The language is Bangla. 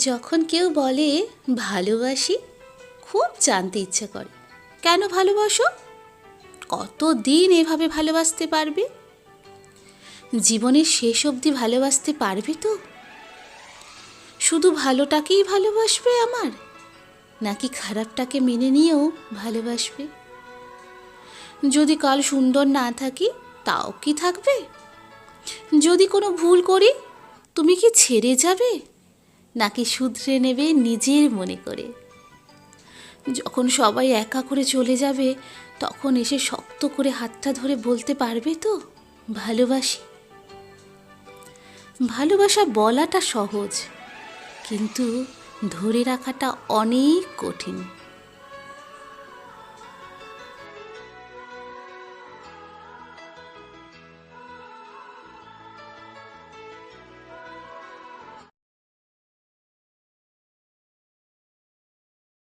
যখন কেউ বলে ভালোবাসি, খুব জানতে ইচ্ছে করে কেন ভালোবাসো, কতদিন এভাবে ভালোবাসতে পারবে, জীবনের শেষ অবধি ভালোবাসতে পারবে তো? শুধু ভালোটাকেই ভালোবাসবে আমার, নাকি খারাপটাকে মেনে নিয়েও ভালোবাসবে? যদি কাল সুন্দর না থাকি তাও কি থাকবে? যদি কোনো ভুল করি তুমি কি ছেড়ে যাবে, নাকি শুধরে নেবে নিজের মনে করে? যখন সবাই একা করে চলে যাবে তখন এসে শক্ত করে হাতটা ধরে বলতে পারবে তো ভালোবাসি? ভালোবাসা বলাটা সহজ, কিন্তু ধরে রাখাটা অনেক কঠিন।